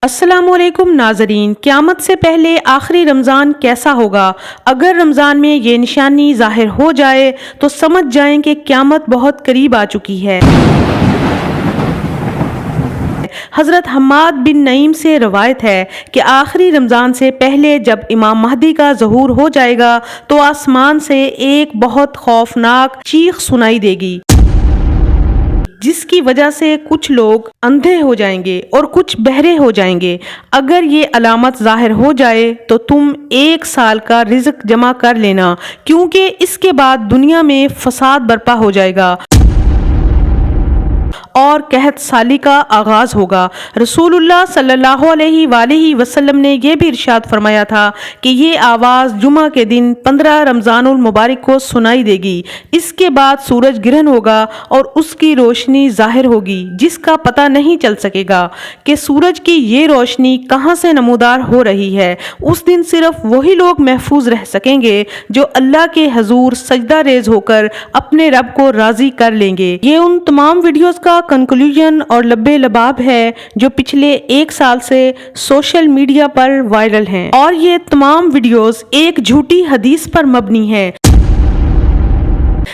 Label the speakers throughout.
Speaker 1: السلام علیکم ناظرین، قیامت سے پہلے آخری رمضان کیسا ہوگا؟ اگر رمضان میں یہ نشانی ظاہر ہو جائے تو سمجھ جائیں کہ قیامت بہت قریب آ چکی ہے۔ حضرت حماد بن نعیم سے روایت ہے کہ آخری رمضان سے پہلے جب امام مہدی کا ظہور ہو جائے گا تو آسمان سے ایک بہت خوفناک چیخ سنائی دے گی، جس کی وجہ سے کچھ لوگ اندھے ہو جائیں گے اور کچھ بہرے ہو جائیں گے۔ اگر یہ علامت ظاہر ہو جائے تو تم 1 سال کا رزق جمع کر لینا، کیونکہ اس کے بعد دنیا میں فساد برپا ہو جائے گا اور قحط سالی کا آغاز ہوگا۔ رسول اللہ صلی اللہ علیہ وآلہ وسلم نے یہ بھی ارشاد فرمایا تھا کہ یہ آواز جمعہ کے دن 15 رمضان المبارک کو سنائی دے گی۔ اس کے بعد سورج گرہن ہوگا اور اس کی روشنی ظاہر ہوگی، جس کا پتہ نہیں چل سکے گا کہ سورج کی یہ روشنی کہاں سے نمودار ہو رہی ہے۔ اس دن صرف وہی لوگ محفوظ رہ سکیں گے جو اللہ کے حضور سجدہ ریز ہو کر اپنے رب کو راضی کر لیں گے۔ یہ ان تمام ویڈیوز کا کنکلوژن اور لب لباب ہے جو پچھلے 1 سال سے سوشل میڈیا پر وائرل ہیں، اور یہ تمام ویڈیوز ایک جھوٹی حدیث پر مبنی ہیں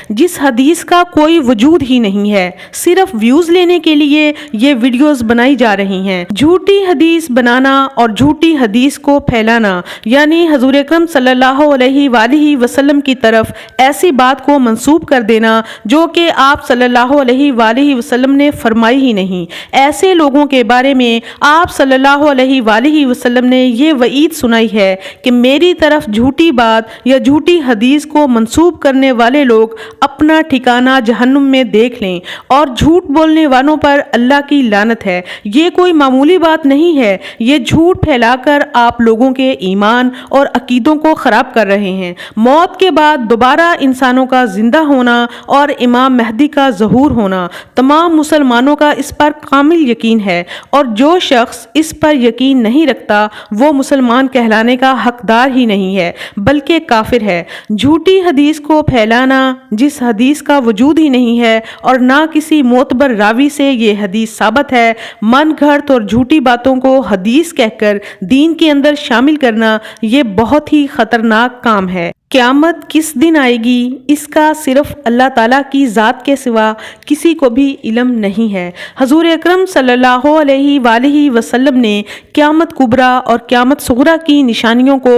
Speaker 1: جس حدیث کا کوئی وجود ہی نہیں ہے۔ صرف ویوز لینے کے لیے یہ ویڈیوز بنائی جا رہی ہیں۔ جھوٹی حدیث بنانا اور جھوٹی حدیث کو پھیلانا، یعنی حضور اکرم صلی اللہ علیہ وآلہ وسلم کی طرف ایسی بات کو منسوب کر دینا جو کہ آپ صلی اللہ علیہ وآلہ وسلم نے فرمائی ہی نہیں۔ ایسے لوگوں کے بارے میں آپ صلی اللہ علیہ وآلہ وسلم نے یہ وعید سنائی ہے کہ میری طرف جھوٹی بات یا جھوٹی حدیث کو منسوب کرنے والے لوگ اپنا ٹھکانہ جہنم میں دیکھ لیں، اور جھوٹ بولنے والوں پر اللہ کی لعنت ہے۔ یہ کوئی معمولی بات نہیں ہے، یہ جھوٹ پھیلا کر آپ لوگوں کے ایمان اور عقیدوں کو خراب کر رہے ہیں۔ موت کے بعد دوبارہ انسانوں کا زندہ ہونا اور امام مہدی کا ظہور ہونا، تمام مسلمانوں کا اس پر کامل یقین ہے، اور جو شخص اس پر یقین نہیں رکھتا وہ مسلمان کہلانے کا حقدار ہی نہیں ہے بلکہ کافر ہے۔ جھوٹی حدیث کو پھیلانا، جس حدیث کا وجود ہی نہیں ہے اور نہ کسی معتبر راوی سے یہ حدیث ثابت ہے، من گھڑت اور جھوٹی باتوں کو حدیث کہہ کر دین کے اندر شامل کرنا، یہ بہت ہی خطرناک کام ہے۔ قیامت کس دن آئے گی اس کا صرف اللہ تعالیٰ کی ذات کے سوا کسی کو بھی علم نہیں ہے۔ حضور اکرم صلی اللہ علیہ وآلہ وسلم نے قیامت کبریٰ اور قیامت صغریٰ کی نشانیوں کو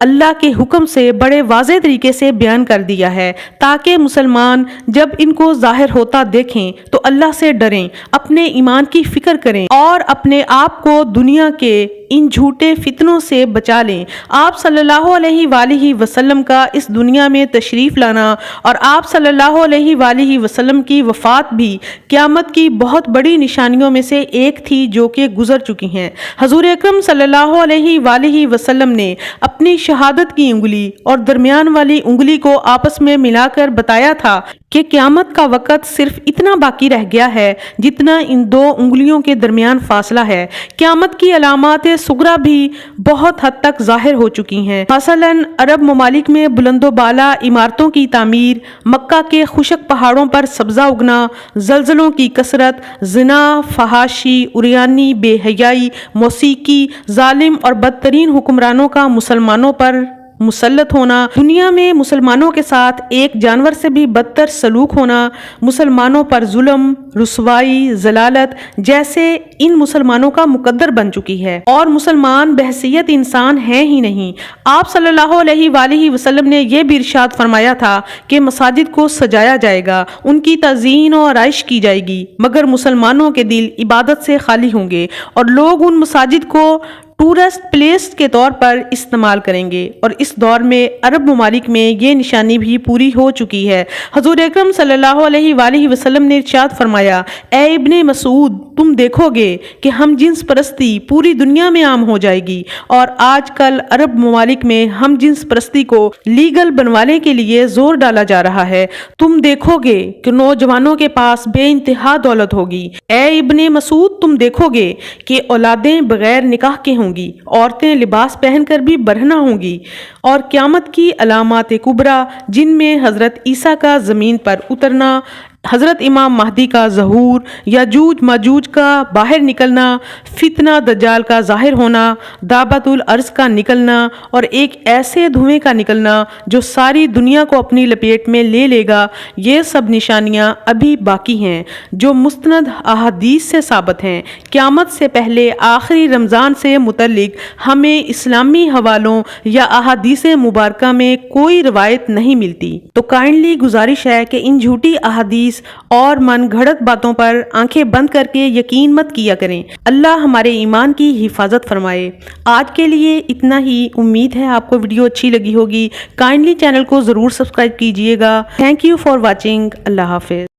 Speaker 1: اللہ کے حکم سے بڑے واضح طریقے سے بیان کر دیا ہے، تاکہ مسلمان جب ان کو ظاہر ہوتا دیکھیں تو اللہ سے ڈریں، اپنے ایمان کی فکر کریں اور اپنے آپ کو دنیا کے ان جھوٹے فتنوں سے بچا لیں۔ آپ صلی اللہ علیہ وآلہ وسلم کا اس دنیا میں تشریف لانا اور آپ صلی اللہ علیہ وآلہ وسلم کی وفات بھی قیامت کی بہت بڑی نشانیوں میں سے ایک تھی جو کہ گزر چکی ہیں۔ حضور اکرم صلی اللہ علیہ وآلہ وسلم نے اپنی شہادت کی انگلی اور درمیان والی انگلی کو آپس میں ملا کر بتایا تھا کہ قیامت کا وقت صرف اتنا باقی رہ گیا ہے جتنا ان 2 انگلیوں کے درمیان فاصلہ ہے۔ قیامت کی علامات صغریٰ بھی بہت حد تک ظاہر ہو چکی ہیں۔ مثلاً عرب ممالک میں بلند و بالا عمارتوں کی تعمیر، مکہ کے خشک پہاڑوں پر سبزہ اگنا، زلزلوں کی کثرت، زنا، فحاشی، عریانی، بے حیائی، موسیقی، ظالم اور بدترین حکمرانوں کا مسلمانوں پر مسلط ہونا، دنیا میں مسلمانوں کے ساتھ ایک جانور سے بھی بدتر سلوک ہونا، مسلمانوں پر ظلم، رسوائی، ذلالت جیسے ان مسلمانوں کا مقدر بن چکی ہے، اور مسلمان بحیثیت انسان ہیں ہی نہیں۔ آپ صلی اللہ علیہ وآلہ وسلم نے یہ بھی ارشاد فرمایا تھا کہ مساجد کو سجایا جائے گا، ان کی تزئین و آرائش کی جائے گی، مگر مسلمانوں کے دل عبادت سے خالی ہوں گے، اور لوگ ان مساجد کو ٹورسٹ پلیس کے طور پر استعمال کریں گے، اور اس دور میں عرب ممالک میں یہ نشانی بھی پوری ہو چکی ہے۔ حضور اکرم صلی اللہ علیہ وآلہ وسلم نے ارشاد فرمایا، اے ابن مسعود، تم دیکھو گے کہ ہم جنس پرستی پوری دنیا میں عام ہو جائے گی، اور آج کل عرب ممالک میں ہم جنس پرستی کو لیگل بنوانے کے لیے زور ڈالا جا رہا ہے۔ تم دیکھو گے کہ نوجوانوں کے پاس بے انتہا دولت ہوگی۔ اے ابن مسعود، تم دیکھو گے کہ اولادیں بغیر نکاح کے ہوں گی، عورتیں لباس پہن کر بھی برہنہ ہوں گی، اور قیامت کی علامات کبریٰ جن میں حضرت عیسیٰ کا زمین پر اترنا، حضرت امام مہدی کا ظہور، یاجوج ماجوج کا باہر نکلنا، فتنہ دجال کا ظاہر ہونا، دابت الارض کا نکلنا اور ایک ایسے دھوئیں کا نکلنا جو ساری دنیا کو اپنی لپیٹ میں لے لے گا، یہ سب نشانیاں ابھی باقی ہیں جو مستند احادیث سے ثابت ہیں۔ قیامت سے پہلے آخری رمضان سے متعلق ہمیں اسلامی حوالوں یا احادیث مبارکہ میں کوئی روایت نہیں ملتی، تو کائنڈلی گزارش ہے کہ ان جھوٹی احادیث اور من گھڑت باتوں پر آنکھیں بند کر کے یقین مت کیا کریں۔ اللہ ہمارے ایمان کی حفاظت فرمائے۔ آج کے لیے اتنا ہی، امید ہے آپ کو ویڈیو اچھی لگی ہوگی۔ کائنڈلی چینل کو ضرور سبسکرائب کیجئے گا۔ Thank you for watching. اللہ حافظ۔